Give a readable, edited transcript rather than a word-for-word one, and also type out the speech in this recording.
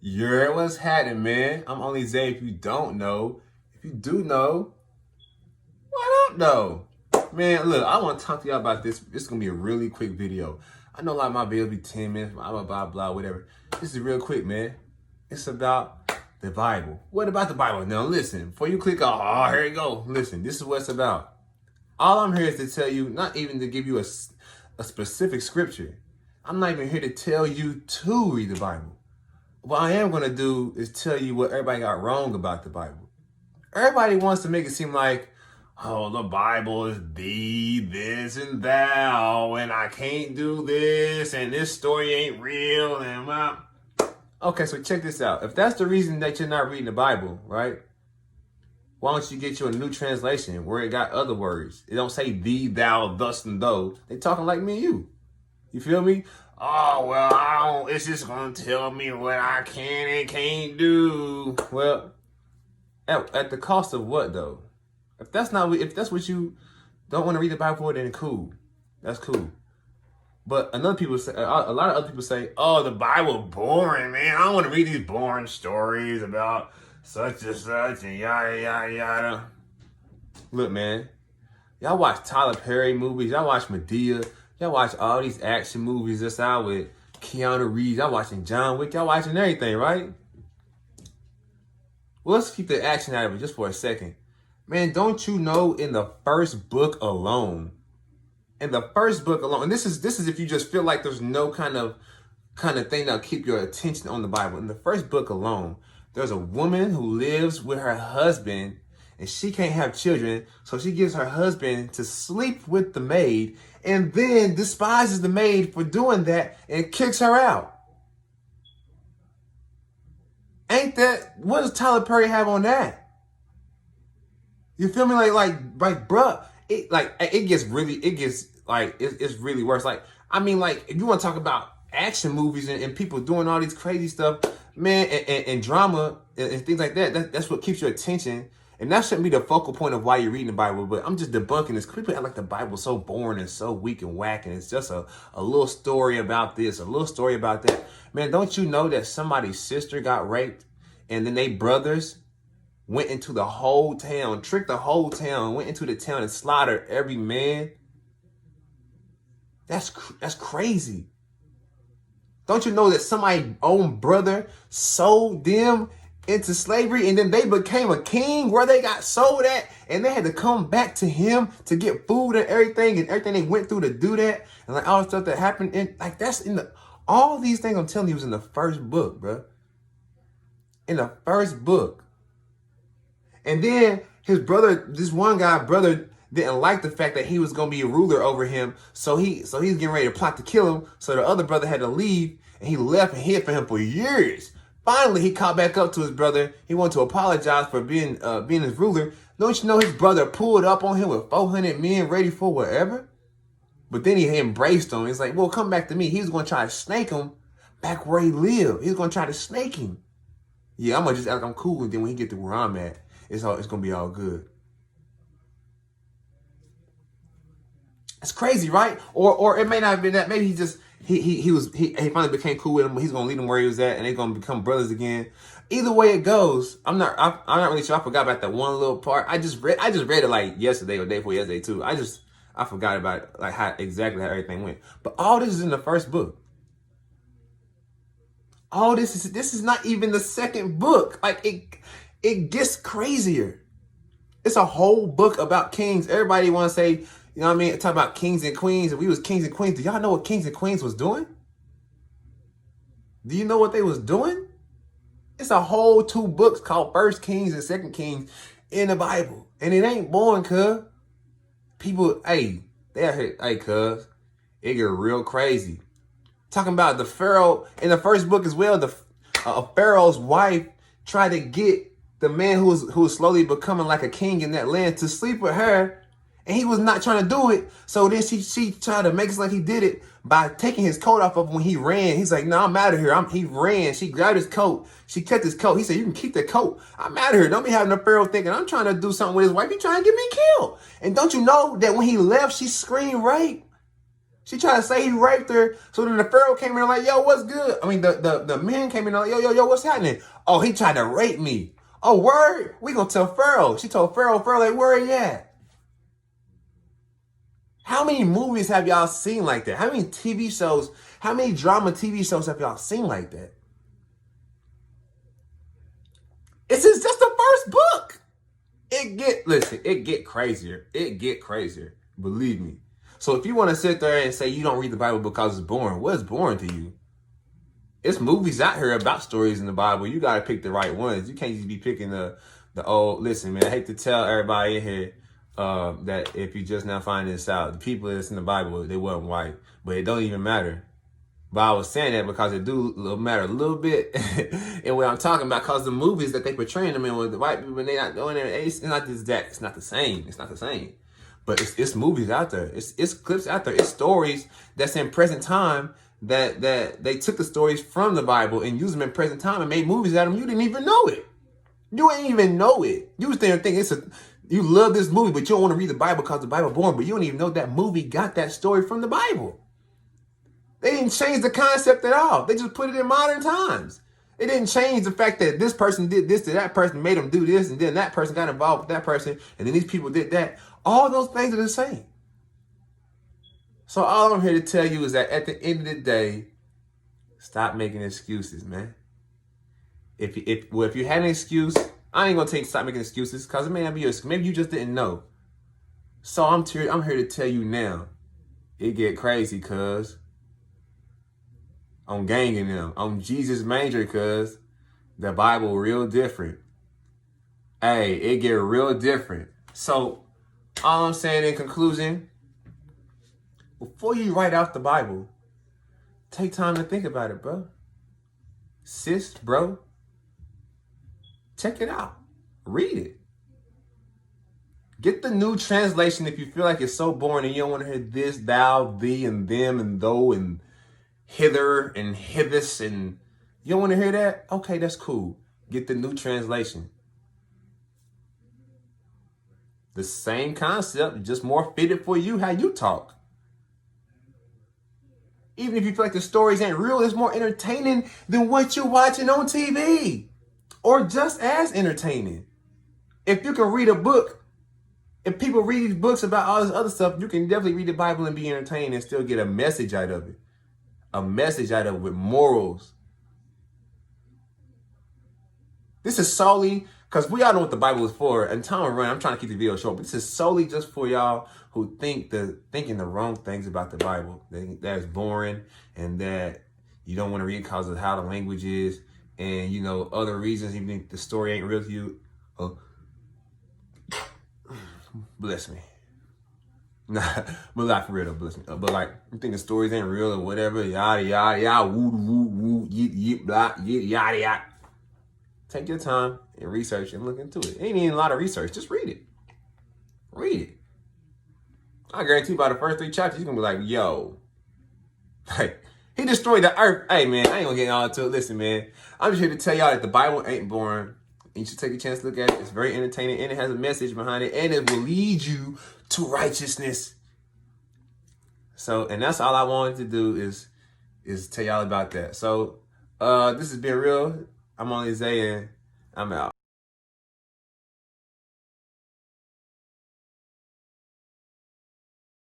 You're what's happening, man. I'm only Zay if you don't know. If you do know, why not know? Man, look, I want to talk to y'all about this. This is going to be a really quick video. I know a lot of my videos be 10 minutes, blah, blah, whatever. This is real quick, man. It's about the Bible. What about the Bible? Now, listen, before you click off, oh, here you go. Listen, this is what it's about. All I'm here is to tell you, not even to give you a specific scripture. I'm not even here to tell you to read the Bible. What I am going to do is tell you what everybody got wrong about the Bible. Everybody wants to make it seem like, oh, the Bible is thee, this, and thou, and I can't do this, and this story ain't real, and well. Okay, so check this out. If that's the reason that you're not reading the Bible, right? Why don't you get you a new translation where it got other words? It don't say thee, thou, thus, and those. They talking like me and you. You feel me? Oh, well, it's just going to tell me what I can and can't do. Well, at the cost of what, though? If that's what you don't want to read the Bible for, then cool. That's cool. But a lot of other people say, oh, the Bible boring, man. I don't want to read these boring stories about such and such and yada, yada, yada. Look, man, y'all watch Tyler Perry movies. Y'all watch Madea. Y'all watch all these action movies that's out with Keanu Reeves. Y'all watching John Wick. Y'all watching everything, right? Well, let's keep the action out of it just for a second. Man, don't you know in the first book alone, and this is if you just feel like there's no kind of thing that'll keep your attention on the Bible. In the first book alone, there's a woman who lives with her husband and she can't have children, so she gives her husband to sleep with the maid and then despises the maid for doing that and kicks her out. What does Tyler Perry have on that? You feel me? Bruh, it's really worse. Like, I mean, like, if you want to talk about action movies and people doing all these crazy stuff, man, and drama and things like that's what keeps your attention. And that shouldn't be the focal point of why you're reading the Bible. But I'm just debunking this. People act like the Bible's so boring and so weak and whack, and it's just a little story about this, a little story about that. Man, don't you know that somebody's sister got raped, and then they brothers went into the whole town, tricked the whole town, went into the town and slaughtered every man? That's crazy. Don't you know that somebody's own brother sold them into slavery and then they became a king where they got sold at and they had to come back to him to get food and everything they went through to do that, and like all the stuff that happened all these things I'm telling you was in the first book, bro. In the first book. And then his brother, this one guy brother, didn't like the fact that he was gonna be a ruler over him, so he's getting ready to plot to kill him. So the other brother had to leave, and he left and hid for him for years. Finally, he caught back up to his brother. He wanted to apologize for being his ruler. Don't you know his brother pulled up on him with 400 men ready for whatever? But then he embraced him. He's like, well, come back to me. He was gonna try to snake him back where he lived. He was gonna try to snake him. Yeah, I'm gonna just act like I'm cool, and then when he get to where I'm at, it's gonna be all good. It's crazy, right? Or it may not have been that. Maybe he finally became cool with him. He's gonna leave him where he was at, and they're gonna become brothers again. Either way it goes, I'm not really sure. I forgot about that one little part. I just read it like yesterday or day before yesterday too. I forgot about it, like how everything went. But all this is in the first book. All this is not even the second book. Like it gets crazier. It's a whole book about kings. Everybody want to say, you know what I mean? Talk about kings and queens. If we was kings and queens, do y'all know what kings and queens was doing? Do you know what they was doing? It's a whole 2 books called First Kings and Second Kings in the Bible. And it ain't boring, cuz. People, hey, cuz. It get real crazy. Talking about the Pharaoh in the first book as well. The Pharaoh's wife tried to get the man who was slowly becoming like a king in that land to sleep with her, and he was not trying to do it. So then she tried to make it like he did it by taking his coat off of him when he ran. He's like, no, I'm out of here. He ran. She grabbed his coat. She kept his coat. He said, you can keep the coat. I'm out of here. Don't be having the Pharaoh thinking I'm trying to do something with his wife. He trying to get me killed. And don't you know that when he left, she screamed rape? She tried to say he raped her. So then the Pharaoh came in like, yo, what's good? I mean, the men came in like, yo, what's happening? Oh, he tried to rape me. Oh, word? We gonna tell Pharaoh. She told Pharaoh like, where he at? How many movies have y'all seen like that? How many TV shows, how many drama TV shows have y'all seen like that? This is just the first book. It get crazier. It get crazier. Believe me. So if you want to sit there and say you don't read the Bible because it's boring, what is boring to you? It's movies out here about stories in the Bible. You got to pick the right ones. You can't just be picking the old. Listen, man, I hate to tell everybody in here that if you just now find this out, the people that's in the Bible, they weren't white, but it don't even matter. But I was saying that because it do matter a little bit. And what I'm talking about, because the movies that they portraying them in with the white people, they not doing it, it's not just that. It's not the same. It's not the same. But it's movies out there. It's clips out there. It's stories that's in present time that they took the stories from the Bible and used them in present time and made movies out of them. You didn't even know it. You ain't even know it. You was there and think you love this movie, but you don't want to read the Bible because the Bible boring. But you don't even know that movie got that story from the Bible. They didn't change the concept at all. They just put it in modern times. It didn't change the fact that this person did this to that person, made them do this, and then that person got involved with that person, and then these people did that. All those things are the same. So all I'm here to tell you is that at the end of the day, stop making excuses, man. If you had an excuse, I ain't gonna tell you to stop making excuses because it may not be your excuse. Maybe you just didn't know. So I'm here to tell you now, it get crazy, cuz. On gang in them, on Jesus manger, cuz the Bible real different. Hey, it get real different. So all I'm saying in conclusion, before you write out the Bible, take time to think about it, bro. Sis, bro, check it out. Read it. Get the new translation if you feel like it's so boring and you don't want to hear this, thou, thee, and them, and though, and hither, and hithis, and you don't want to hear that? Okay, that's cool. Get the new translation. The same concept, just more fitted for you, how you talk. Even if you feel like the stories ain't real, it's more entertaining than what you're watching on TV. Or just as entertaining. If you can read a book, if people read these books about all this other stuff, you can definitely read the Bible and be entertained and still get a message out of it. A message out of it with morals. This is solely, because we all know what the Bible is for, and time will run, I'm trying to keep the video short, but this is solely just for y'all who thinking the wrong things about the Bible. That is boring, and that you don't want to read because of how the language is, and you know, other reasons, even if the story ain't real to you. Oh, bless me. Nah, but like for real though, bless me. But like, you think the stories ain't real or whatever, yada, yada, yada, woo, woo, woo, yip, yip, blah, yada, yada. Take your time and research and look into it. Ain't even a lot of research. Just read it. Read it. I guarantee by the first 3 chapters, you're going to be like, yo. Like, he destroyed the earth. Hey, man, I ain't going to get all into it. Listen, man. I'm just here to tell y'all that the Bible ain't boring. You should take a chance to look at it. It's very entertaining, and it has a message behind it, and it will lead you to righteousness. So, and that's all I wanted to do is tell y'all about that. So, this has been real. I'm only Zay, and I'm out.